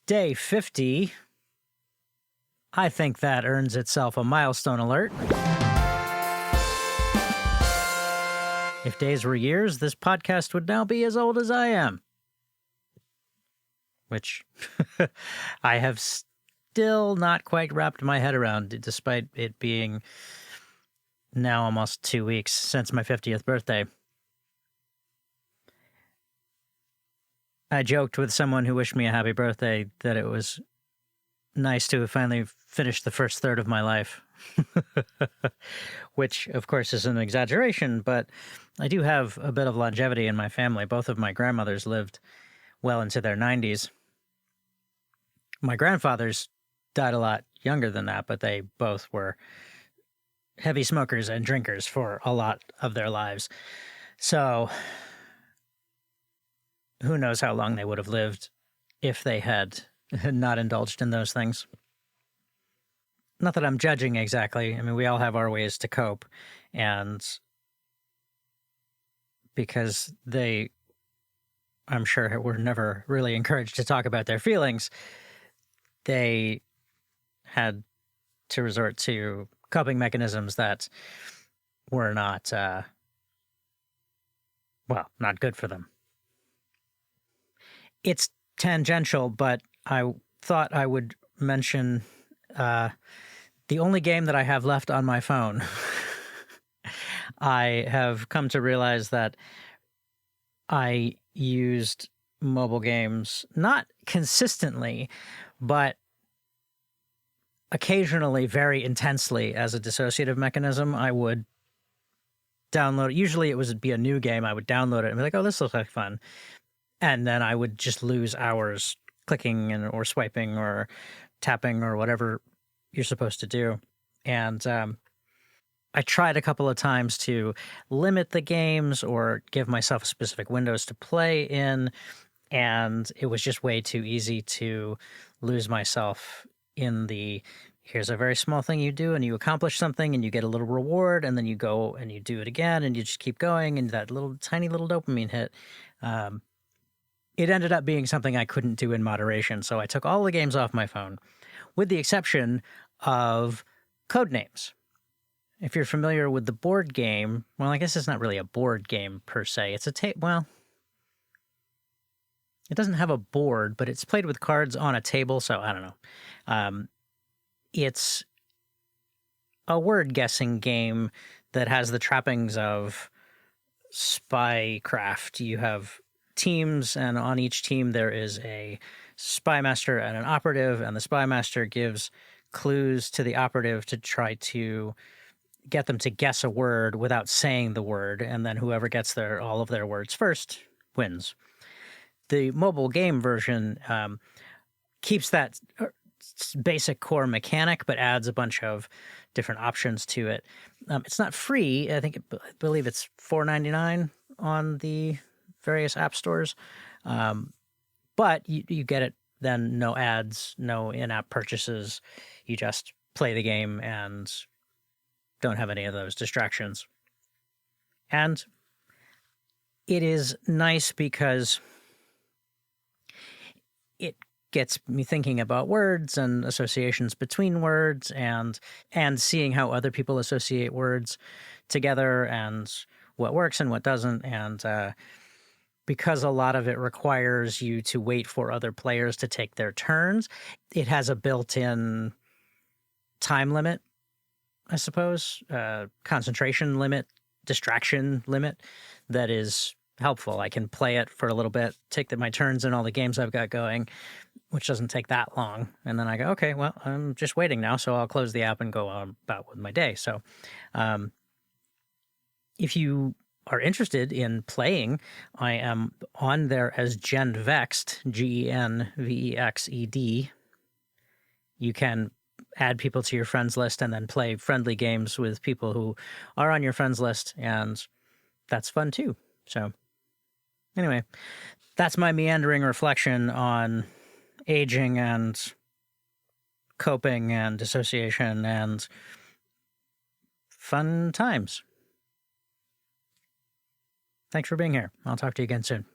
Day 50. I think that earns itself a milestone alert. If days were years, this podcast would now be as old as I am. Which I have still not quite wrapped my head around, despite it being now almost 2 weeks since my 50th birthday. I joked with someone who wished me a happy birthday that it was nice to have finally finished the first third of my life. Which, of course, is an exaggeration, but I do have a bit of longevity in my family. Both of my grandmothers lived well into their 90s. My grandfathers died a lot younger than that, but they both were heavy smokers and drinkers for a lot of their lives. So who knows how long they would have lived if they had not indulged in those things. Not that I'm judging exactly. I mean, we all have our ways to cope. And because they, I'm sure, were never really encouraged to talk about their feelings, they had to resort to coping mechanisms that were not, not good for them. It's tangential, but I thought I would mention the only game that I have left on my phone. I have come to realize that I used mobile games not consistently, but occasionally very intensely as a dissociative mechanism. I would download it. Usually it would be a new game. I would download it and be like, oh, this looks like fun. And then I would just lose hours clicking or swiping or tapping or whatever you're supposed to do. And I tried a couple of times to limit the games or give myself specific windows to play in, and it was just way too easy to lose myself in the, here's a very small thing you do and you accomplish something and you get a little reward, and then you go and you do it again and you just keep going, and that little tiny little dopamine hit. It ended up being something I couldn't do in moderation, so I took all the games off my phone, with the exception of Codenames. If you're familiar with the board game, well, I guess it's not really a board game per se. It's it doesn't have a board, but it's played with cards on a table, so I don't know. It's a word-guessing game that has the trappings of spycraft. You have teams, and on each team there is a spy master and an operative, and the spy master gives clues to the operative to try to get them to guess a word without saying the word, and then whoever gets all of their words first wins. The mobile game version keeps that basic core mechanic, but adds a bunch of different options to it. It's not free. I believe it's $4.99 on the various app stores, but you get it then, no ads, no in-app purchases. You just play the game and don't have any of those distractions. And it is nice because it gets me thinking about words and associations between words, and seeing how other people associate words together and what works and what doesn't. And because a lot of it requires you to wait for other players to take their turns, it has a built-in time limit, I suppose, concentration limit, distraction limit that is helpful. I can play it for a little bit, take my turns in all the games I've got going, which doesn't take that long. And then I go, okay, well, I'm just waiting now, so I'll close the app and go on about with my day. So if you are interested in playing, I am on there as Genvexed, Genvexed. You can add people to your friends list and then play friendly games with people who are on your friends list, and that's fun too. So anyway, that's my meandering reflection on aging and coping and dissociation and fun times. Thanks for being here. I'll talk to you again soon.